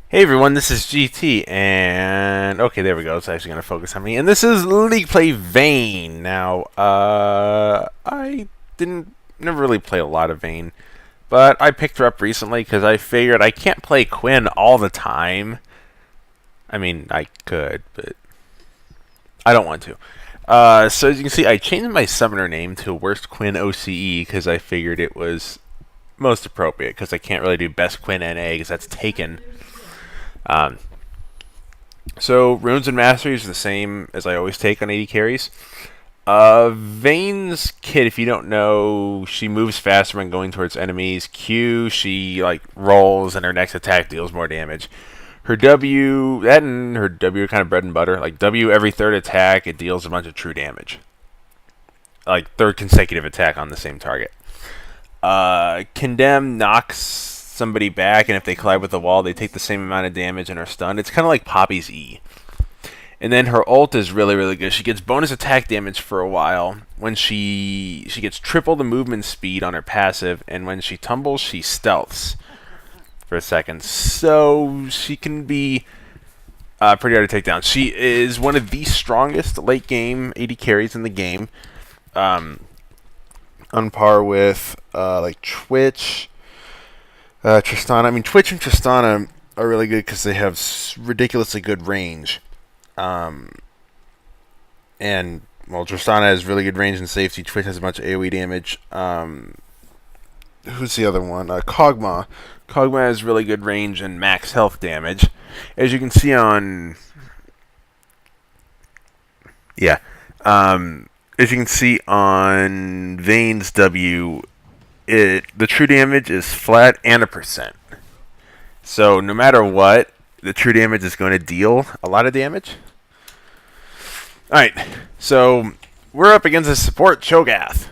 Hey everyone, this is GT, and okay, there we go. It's actually going to focus on me. And this is League Play Vayne. Now, I didn't never really play a lot of Vayne, but I picked her up recently because I figured I can't play Quinn all the time. I mean, I could, but I don't want to. So as you can see, I changed my summoner name to Worst Quinn OCE because I figured it was most appropriate because I can't really do Best Quinn NA because that's taken. Um, so runes and masteries are the same as I always take on 80 carries. Vayne's kit, if you don't know, she moves faster when going towards enemies. Q, she like rolls and her next attack deals more damage. Her W, that and her W are kind of bread and butter. Like W, every third attack, it deals a bunch of true damage. Like third consecutive attack on the same target. Condemn knocks somebody back, and if they collide with the wall, they take the same amount of damage and are stunned. It's kind of like Poppy's E. And then her ult is really, really good. She gets bonus attack damage for a while. When she gets triple the movement speed on her passive, and when she tumbles, she stealths for a second. So she can be pretty hard to take down. She is one of the strongest late game 80 carries in the game. On par with like Twitch, Tristana. I mean, Twitch and Tristana are really good because they have ridiculously good range. And, well, Tristana has really good range and safety. Twitch has a bunch of AoE damage. Who's the other one? Kog'Maw. Kog'Maw has really good range and max health damage. As you can see on... Yeah. As you can see on Vayne's W, the true damage is flat and a percent. So no matter what, the true damage is going to deal a lot of damage. Alright, so we're up against a support Cho'Gath.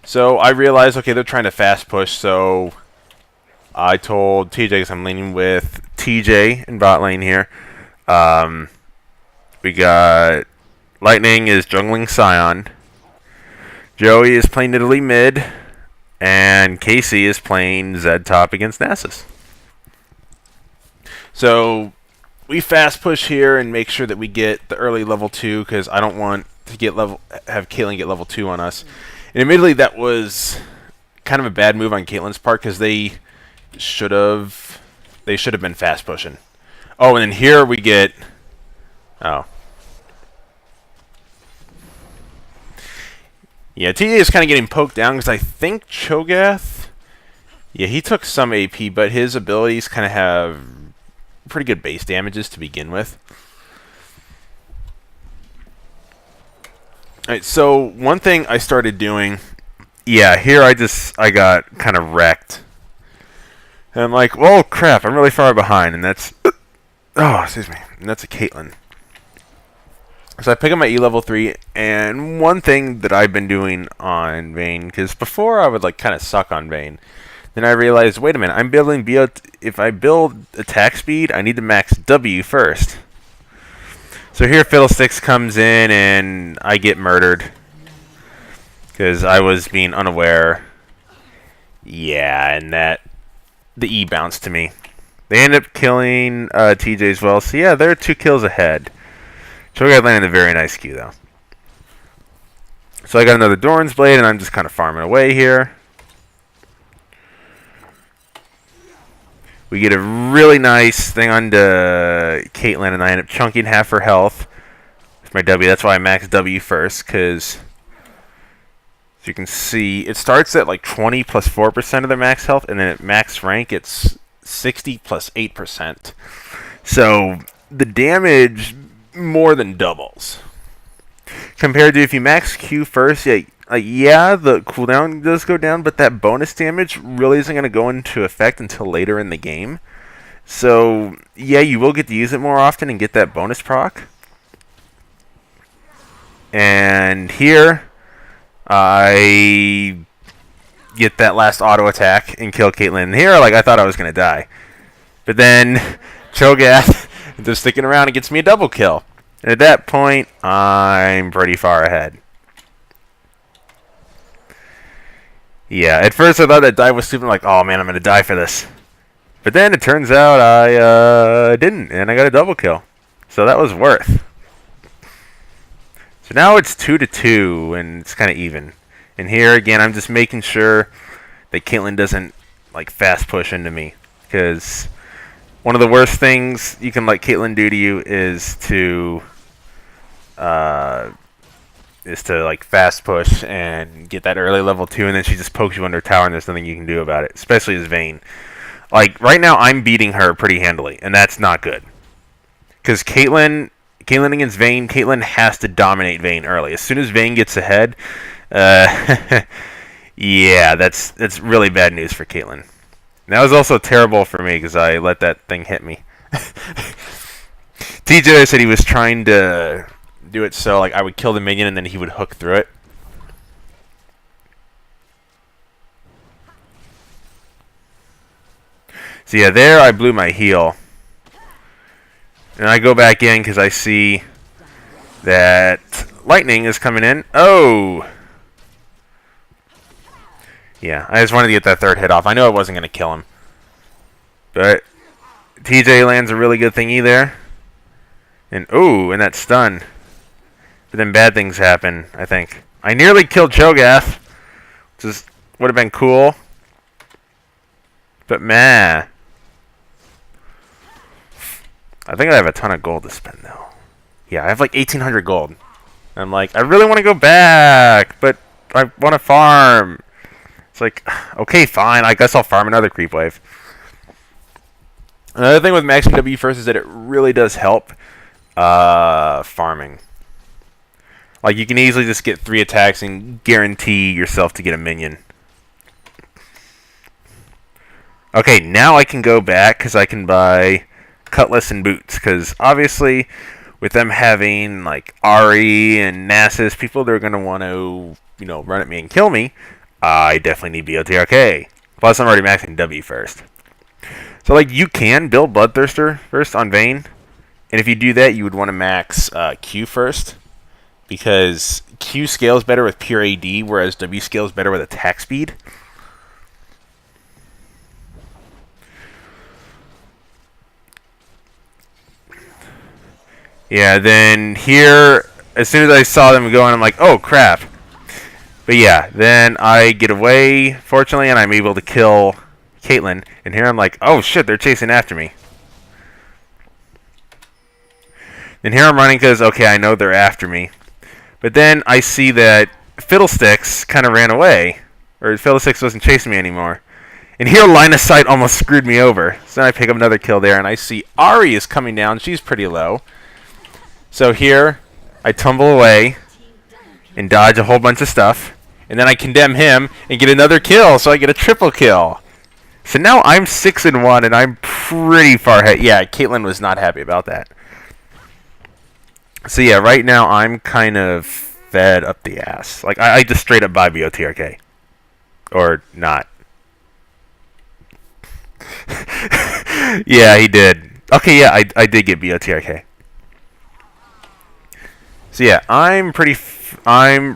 So I realized, okay, they're trying to fast push, so I told TJ, because I'm leaning with TJ in bot lane here. We got Lightning is jungling Scion. Joey is playing Italy mid. And Casey is playing Zed top against Nasus. So we fast push here and make sure that we get the early level 2 because I don't want to have Caitlyn get level 2 on us. And admittedly, that was kind of a bad move on Caitlyn's part because they should have been fast pushing. Oh, and then here we get Yeah, TJ is kind of getting poked down because I think Cho'Gath, yeah, he took some AP, but his abilities kind of have pretty good base damages to begin with. Alright, so one thing I started doing, yeah, here I got kind of wrecked. And I'm like, well, crap, I'm really far behind, and that's, oh, excuse me, and that's a Caitlyn. So I pick up my E level 3, and one thing that I've been doing on Vayne, because before I would like kind of suck on Vayne, then I realized, wait a minute, I'm building BO. If I build attack speed, I need to max W first. So here Fiddlesticks comes in, and I get murdered because I was being unaware. Yeah, and the E bounced to me. They end up killing TJ as well. So yeah, they're 2 kills ahead. Cho'Gath landed a very nice Q, though. So I got another Doran's Blade, and I'm just kind of farming away here. We get a really nice thing onto Caitlyn, and I end up chunking half her health with my W. That's why I max W first, because as you can see, it starts at like 20 plus 4% of their max health, and then at max rank, it's 60 plus 8%. So the damage more than doubles compared to if you max Q first. Yeah, the cooldown does go down, but that bonus damage really isn't going to go into effect until later in the game. So yeah, you will get to use it more often and get that bonus proc. And here I get that last auto attack and kill Caitlyn. Here, like, I thought I was going to die, but then Cho'Gath just sticking around and gets me a double kill. And at that point, I'm pretty far ahead. Yeah, at first I thought that dive was stupid. I'm like, oh man, I'm going to die for this. But then it turns out I didn't, and I got a double kill. So that was worth. So now it's 2-2, and it's kind of even. And here again, I'm just making sure that Caitlyn doesn't like fast push into me, because one of the worst things you can let Caitlyn do to you is to like fast push and get that early level 2, and then she just pokes you under tower, and there's nothing you can do about it. Especially as Vayne. Like right now, I'm beating her pretty handily, and that's not good. Because Caitlyn against Vayne, Caitlyn has to dominate Vayne early. As soon as Vayne gets ahead, yeah, that's really bad news for Caitlyn. And that was also terrible for me because I let that thing hit me. TJ said he was trying to do it so like I would kill the minion and then he would hook through it. So yeah, there I blew my heal. And I go back in because I see that lightning is coming in. Oh! Yeah, I just wanted to get that third hit off. I know I wasn't going to kill him. But TJ lands a really good thingy there. And ooh, and that stun. But then bad things happen, I think. I nearly killed Cho'Gath, which would have been cool. But meh. I think I have a ton of gold to spend, though. Yeah, I have like 1,800 gold. And I'm like, I really want to go back, but I want to farm. It's like, okay, fine. I guess I'll farm another creep wave. Another thing with maxing W first is that it really does help farming. Like, you can easily just get 3 attacks and guarantee yourself to get a minion. Okay, now I can go back because I can buy Cutlass and Boots. Because obviously, with them having like Ahri and Nasus, people they're going to want to, run at me and kill me. I definitely need BOTRK. Plus, I'm already maxing W first. So, like, you can build Bloodthirster first on Vayne. And if you do that, you would want to max Q first. Because Q scales better with pure AD, whereas W scales better with attack speed. Yeah, then here, as soon as I saw them going, I'm like, oh, crap. But yeah, then I get away, fortunately, and I'm able to kill Caitlyn. And here I'm like, oh, shit, they're chasing after me. Then here I'm running because, okay, I know they're after me. But then I see that Fiddlesticks kind of ran away. Or Fiddlesticks wasn't chasing me anymore. And here, line of sight almost screwed me over. So then I pick up another kill there, and I see Ahri is coming down. She's pretty low. So here, I tumble away and dodge a whole bunch of stuff. And then I condemn him and get another kill, so I get a triple kill. So now I'm 6-1, and I'm pretty far ahead. Yeah, Caitlyn was not happy about that. So yeah, right now I'm kind of fed up the ass. Like, I just straight up buy BOTRK. Or not. Yeah, he did. Okay, yeah, I did get BOTRK. So yeah, I'm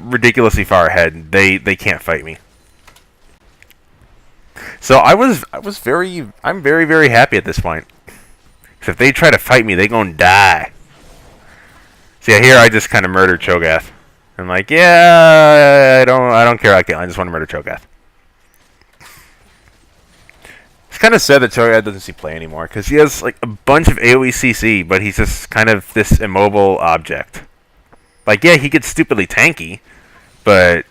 ridiculously far ahead. They can't fight me. So I'm very, very happy at this point. So if they try to fight me, they gonna die. So yeah, here I just kind of murdered Cho'Gath. I'm like, yeah, I don't care about Caitlyn. I just want to murder Cho'Gath. It's kind of sad that Cho'Gath doesn't see play anymore because he has like a bunch of AoE CC, but he's just kind of this immobile object. Like, yeah, he gets stupidly tanky, but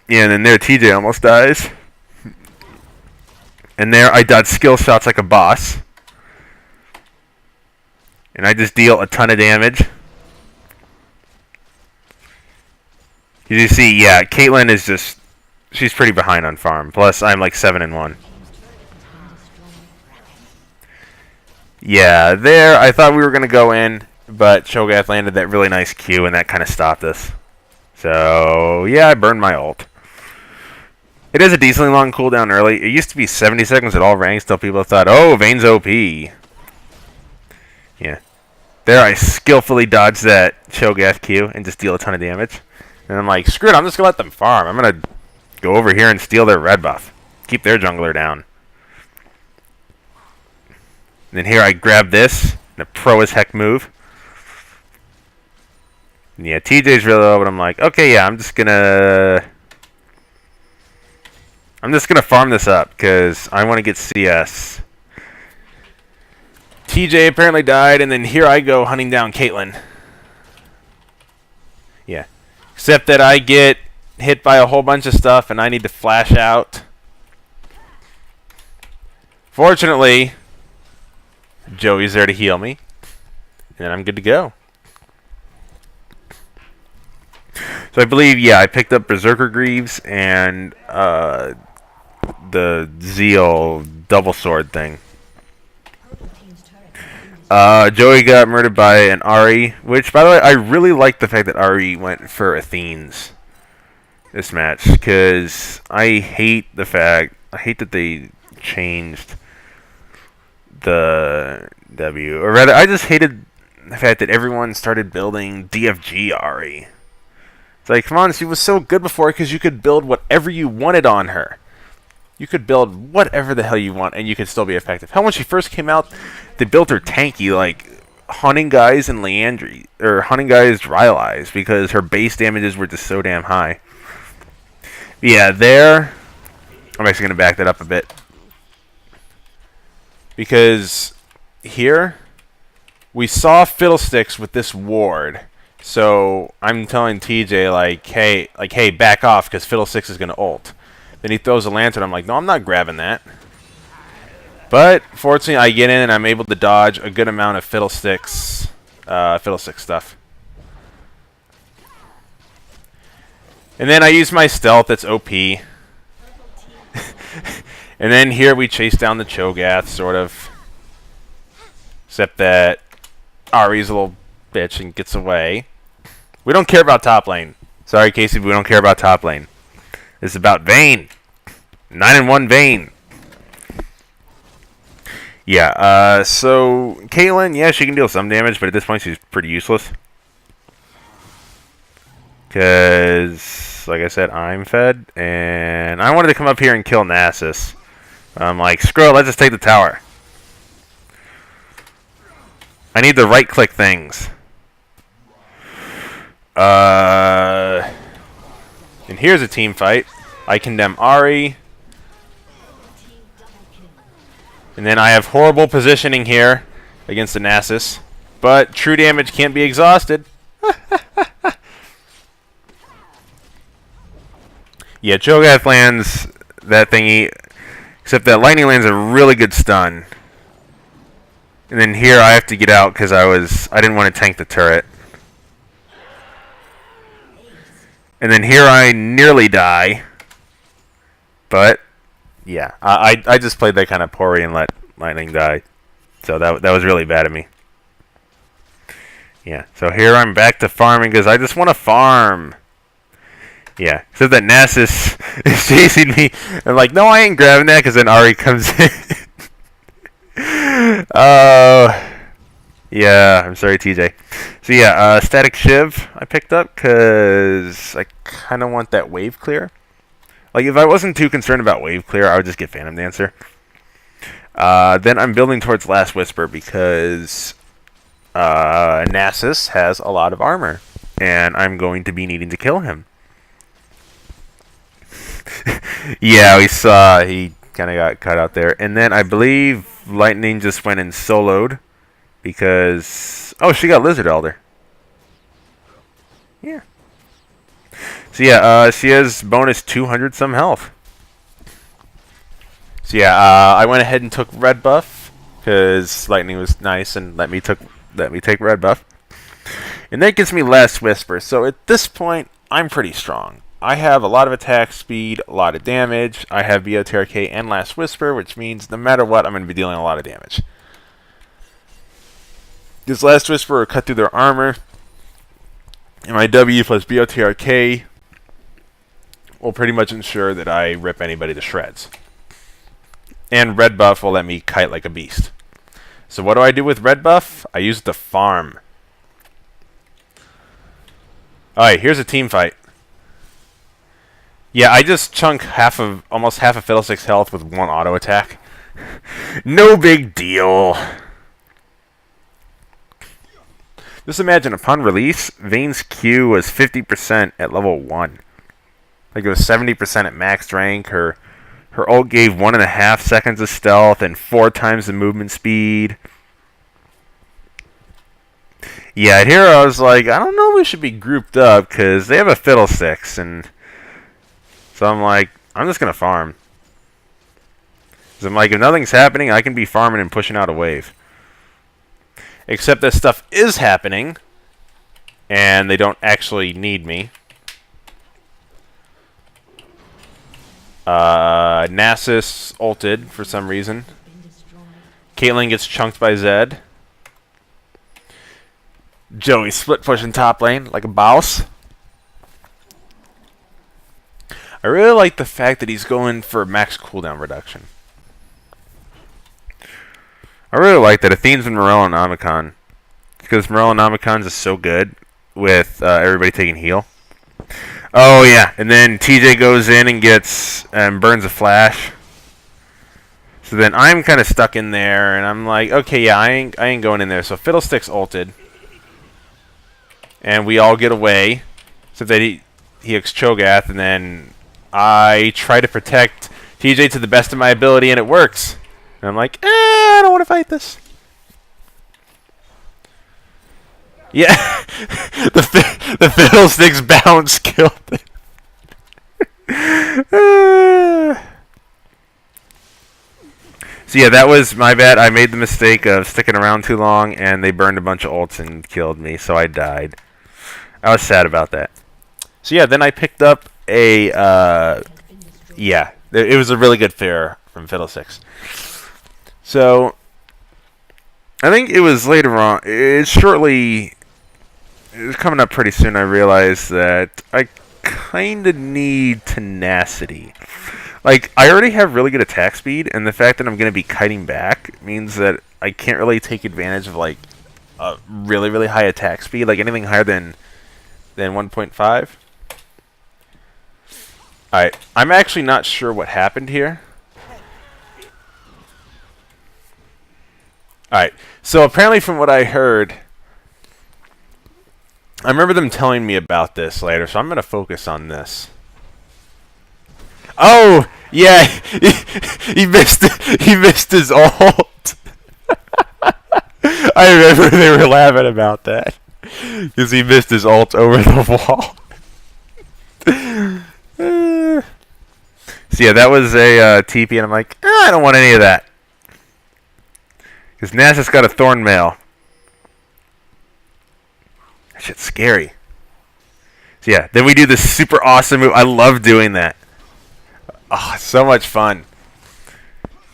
yeah, and then there TJ almost dies. And there I dodge skill shots like a boss. And I just deal a ton of damage. You see, yeah, Caitlyn is just, she's pretty behind on farm. Plus, I'm like 7-1. Yeah, there, I thought we were going to go in, but Cho'Gath landed that really nice Q, and that kind of stopped us. So, yeah, I burned my ult. It is a decently long cooldown early. It used to be 70 seconds at all ranks, till people thought, oh, Vayne's OP. Yeah. There, I skillfully dodged that Cho'Gath Q and just deal a ton of damage. And I'm like, screw it, I'm just going to let them farm. I'm going to go over here and steal their red buff. Keep their jungler down. And then here I grab this, and a pro as heck move. And yeah, TJ's really low, but I'm like, okay, yeah, I'm just gonna farm this up because I want to get CS. TJ apparently died, and then here I go hunting down Caitlyn. Yeah, except that I get hit by a whole bunch of stuff, and I need to flash out. Fortunately, Joey's there to heal me, and I'm good to go. So I believe, yeah, I picked up Berserker Greaves and the Zeal double sword thing. Joey got murdered by an Ahri, which, by the way, I really like the fact that Ahri went for Athene's this match, because I hate that they changed the W, or rather, I just hated the fact that everyone started building DFG Ahri. It's like, come on, she was so good before because you could build whatever you wanted on her. You could build whatever the hell you want, and you could still be effective. Hell, when she first came out, they built her tanky, like hunting guys and Leandry, or hunting guys Rylai's, because her base damages were just so damn high. Yeah, there, I'm actually going to back that up a bit. Because here, we saw Fiddlesticks with this ward. So I'm telling TJ, like, hey, back off, because Fiddlesticks is going to ult. Then he throws a lantern. I'm like, no, I'm not grabbing that. But fortunately, I get in and I'm able to dodge a good amount of Fiddlesticks stuff. And then I use my stealth. That's OP. And then here we chase down the Cho'Gath, sort of. Except that Ahri's a little bitch and gets away. We don't care about top lane. Sorry, Casey, but we don't care about top lane. It's about Vayne. 9-1 Vayne. Yeah, so Caitlyn, yeah, she can deal some damage, but at this point she's pretty useless. Because, like I said, I'm fed, and I wanted to come up here and kill Nasus. I'm like, screw it, let's just take the tower. I need the right-click things. And here's a team fight. I condemn Ahri. And then I have horrible positioning here against the Nasus. But true damage can't be exhausted. Yeah, Cho'Gath lands that thingy. Except that lightning lands a really good stun. And then here I have to get out because I didn't want to tank the turret. And then here I nearly die. But yeah, I just played that kind of poorly and let lightning die. So that was really bad of me. Yeah, so here I'm back to farming because I just want to farm. Yeah, except that Nasus is chasing me. I'm like, no, I ain't grabbing that because then Ahri comes in. Oh, yeah, I'm sorry, TJ. So yeah, Static Shiv I picked up because I kind of want that wave clear. Like, if I wasn't too concerned about wave clear, I would just get Phantom Dancer. Then I'm building towards Last Whisper because Nasus has a lot of armor, and I'm going to be needing to kill him. Yeah, we saw he kind of got cut out there. And then I believe Lightning just went and soloed because... Oh, she got Lizard Elder. Yeah. So yeah, she has bonus 200 some health. So yeah, I went ahead and took red buff because Lightning was nice and let me take red buff. And that gives me Last Whisper. So at this point, I'm pretty strong. I have a lot of attack speed, a lot of damage. I have BOTRK and Last Whisper, which means no matter what, I'm going to be dealing a lot of damage. This Last Whisper will cut through their armor. And my W plus BOTRK will pretty much ensure that I rip anybody to shreds. And red buff will let me kite like a beast. So what do I do with red buff? I use it to farm. Alright, here's a team fight. Yeah, I just chunk almost half of Fiddlestick's health with one auto attack. No big deal. Just imagine, upon release, Vayne's Q was 50% at level 1. Like, it was 70% at max rank. Her ult gave 1.5 seconds of stealth and 4 times the movement speed. Yeah, here I was like, I don't know if we should be grouped up, because they have a Fiddlesticks, and so I'm like, I'm just going to farm. Because I'm like, if nothing's happening, I can be farming and pushing out a wave. Except that stuff is happening, and they don't actually need me. Nasus ulted for some reason. Caitlyn gets chunked by Zed. Joey split pushing top lane like a boss. I really like the fact that he's going for max cooldown reduction. I really like that Athene's and Morel and Omicron. Because Morel and Omicron's is so good with everybody taking heal. Oh yeah, and then TJ goes in and burns a flash. So then I'm kind of stuck in there, and I'm like, okay, yeah, I ain't going in there. So Fiddlestick's ulted, and we all get away. So that he hits Cho'Gath, and then I try to protect TJ to the best of my ability, and it works. And I'm like, I don't want to fight this. Yeah, the Fiddlesticks bounce killed it. So yeah, that was my bad. I made the mistake of sticking around too long, and they burned a bunch of ults and killed me, so I died. I was sad about that. So yeah, then I picked up a, yeah, it was a really good fare from Fiddlesticks. So, I think it was later on, it was coming up pretty soon, I realized that I kind of need tenacity. Like, I already have really good attack speed, and the fact that I'm going to be kiting back means that I can't really take advantage of, like, a really, really high attack speed, like anything higher than 1.5. Alright, I'm actually not sure what happened here. Alright, so apparently from what I heard, I remember them telling me about this later, so I'm going to focus on this. Oh, yeah, he missed his ult. I remember they were laughing about that, because he missed his ult over the wall. So yeah, that was a TP, and I'm like, I don't want any of that. Because Nasus got a Thorn Mail. That shit's scary. So yeah, then we do this super awesome move. I love doing that. Oh, so much fun.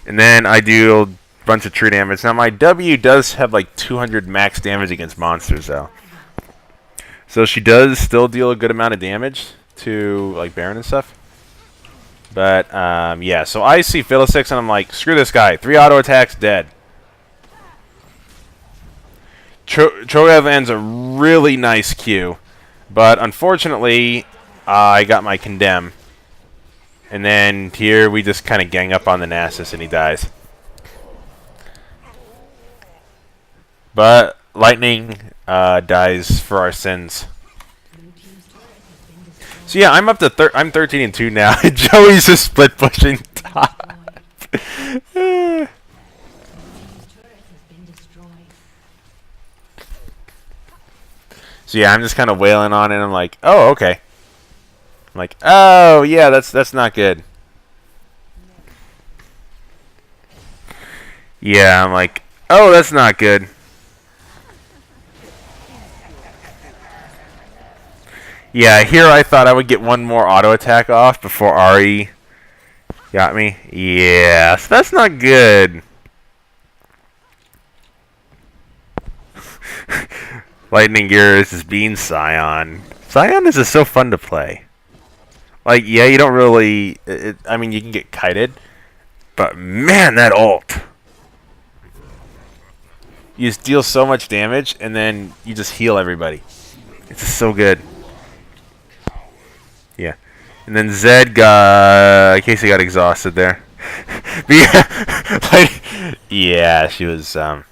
And then I do a bunch of true damage. Now my W does have like 200 max damage against monsters though. So she does still deal a good amount of damage to like Baron and stuff. But yeah, so I see Fiddlesticks and I'm like, screw this guy. 3 auto attacks, dead. Cho'Gath lands a really nice Q, but unfortunately, I got my condemn. And then here we just kind of gang up on the Nasus and he dies. But lightning dies for our sins. So yeah, I'm up to I'm 13-2 now. Joey's just split pushing top. So yeah, I'm just kind of wailing on it. And I'm like, oh, okay. I'm like, oh yeah, that's not good. Yeah, I'm like, oh, that's not good. Yeah, here I thought I would get one more auto attack off before Ari got me. Yeah, so that's not good. Lightning Gears is being Scion. Scion is just so fun to play. Like, yeah, you don't really... I mean, you can get kited. But, man, that ult. You just deal so much damage, and then you just heal everybody. It's just so good. Yeah. And then Zed got... Casey got exhausted there. But yeah, like, yeah, she was... So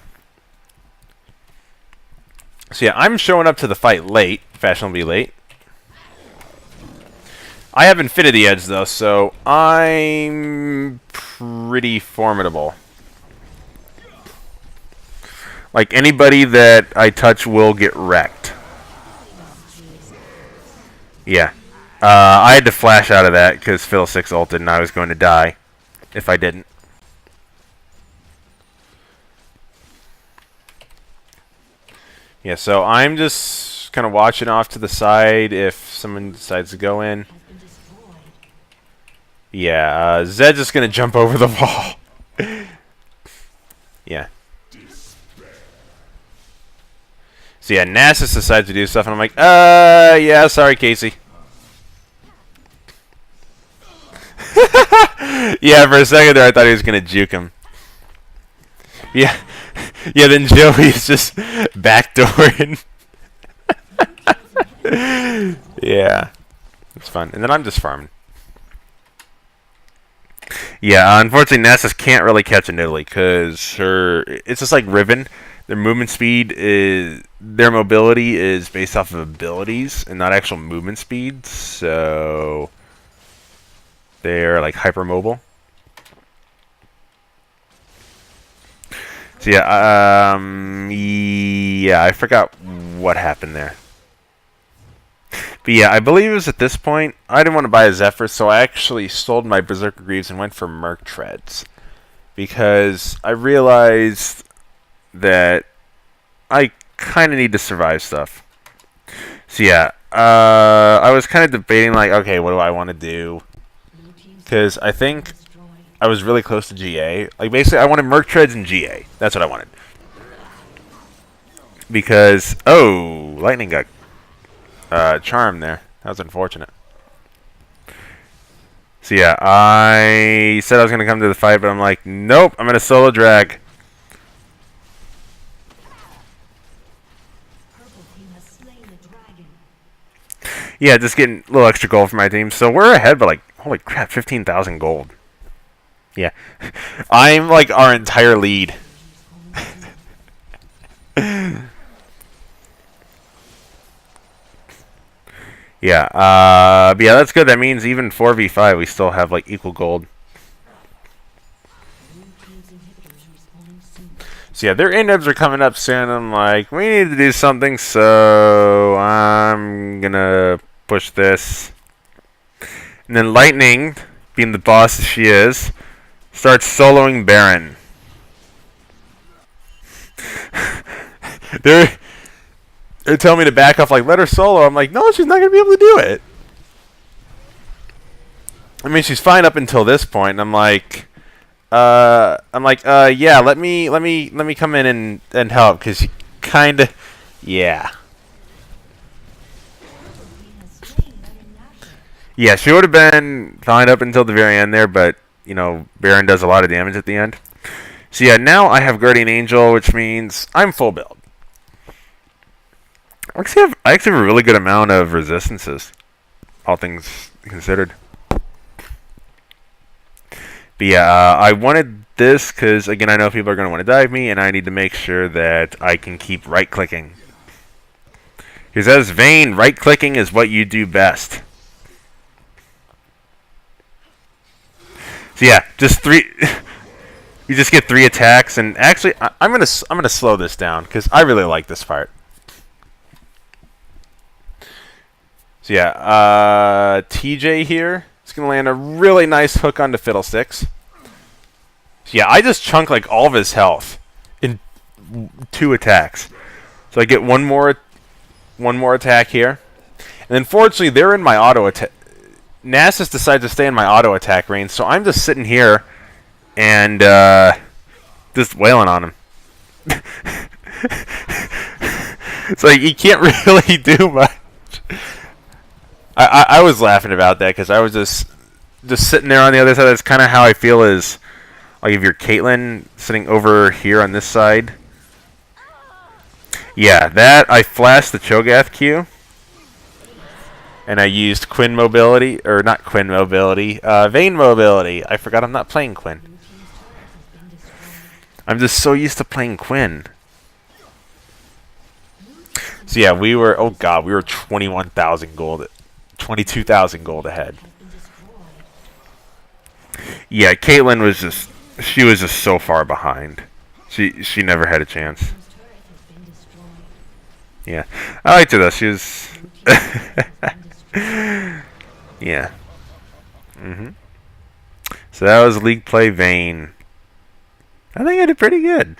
yeah, I'm showing up to the fight late. Fashionably late. I haven't fitted the edge, though, so I'm pretty formidable. Like, anybody that I touch will get wrecked. Yeah. I had to flash out of that because Phil 6 ulted and I was going to die if I didn't. Yeah, so I'm just kind of watching off to the side if someone decides to go in. Yeah, Zed's just going to jump over the wall. Yeah. So yeah, Nasus decides to do stuff, and I'm like, yeah, sorry, Casey. Yeah, for a second there, I thought he was gonna juke him. Yeah, yeah. Then Joey's just backdooring. Yeah, it's fun. And then I'm just farming. Yeah, unfortunately, Nasus can't really catch a Nidalee because it's just like Riven. Their movement speed is... Their mobility is based off of abilities and not actual movement speed. So... They're like hypermobile. So yeah, yeah, I forgot what happened there. But yeah, I believe it was at this point. I didn't want to buy a Zephyr, so I actually sold my Berserker Greaves and went for Merc Treads. Because I realized that I kind of need to survive stuff. So yeah, I was kind of debating like, okay, what do I want to do? Because I think I was really close to GA. Like basically, I wanted Merc Treads and GA. That's what I wanted. Because lightning got charmed there. That was unfortunate. So yeah, I said I was gonna come to the fight, but I'm like, nope, I'm gonna solo drag. Yeah, just getting a little extra gold for my team. So we're ahead, but like, holy crap, 15,000 gold. Yeah. I'm like our entire lead. Yeah, but yeah, that's good. That means even 4v5, we still have like equal gold. So yeah, their in-dubs are coming up soon. I'm like, we need to do something, so I'm gonna push this. And then Lightning, being the boss she is, starts soloing Baron. They're telling me to back off, like, let her solo. I'm like, no, she's not gonna be able to do it. I mean, she's fine up until this point, and I'm like, yeah, let me come in and help, because she kind of, yeah. Yeah, she would have been fine up until the very end there, but, you know, Baron does a lot of damage at the end. So yeah, now I have Guardian Angel, which means I'm full build. I actually have a really good amount of resistances, all things considered. But yeah, I wanted this because, again, I know people are going to want to dive me, and I need to make sure that I can keep right-clicking. Because as Vayne, right-clicking is what you do best. So yeah, just three... You just get 3 attacks, and actually, I'm gonna slow this down, because I really like this part. So yeah, TJ here is going to land a really nice hook onto Fiddlesticks. So yeah, I just chunk like all of his health in 2 attacks. So I get one more attack here. And then fortunately, they're in my auto attack. Nasus decides to stay in my auto attack range, so I'm just sitting here and just wailing on him. It's like, you can't really do much. I was laughing about that because I was just sitting there on the other side. That's kind of how I feel is, like, if you're Caitlyn sitting over here on this side. Yeah, I flashed the Cho'Gath Q. And I used Quinn mobility, or not Quinn mobility, Vayne mobility. I forgot I'm not playing Quinn. I'm just so used to playing Quinn. So yeah, we were, oh god, we were 21,000 gold, 22,000 gold ahead. Yeah, Caitlyn was just, she was just so far behind. She never had a chance. Yeah, I liked her though. She was, yeah. So that was League Play Vayne. I think I did pretty good.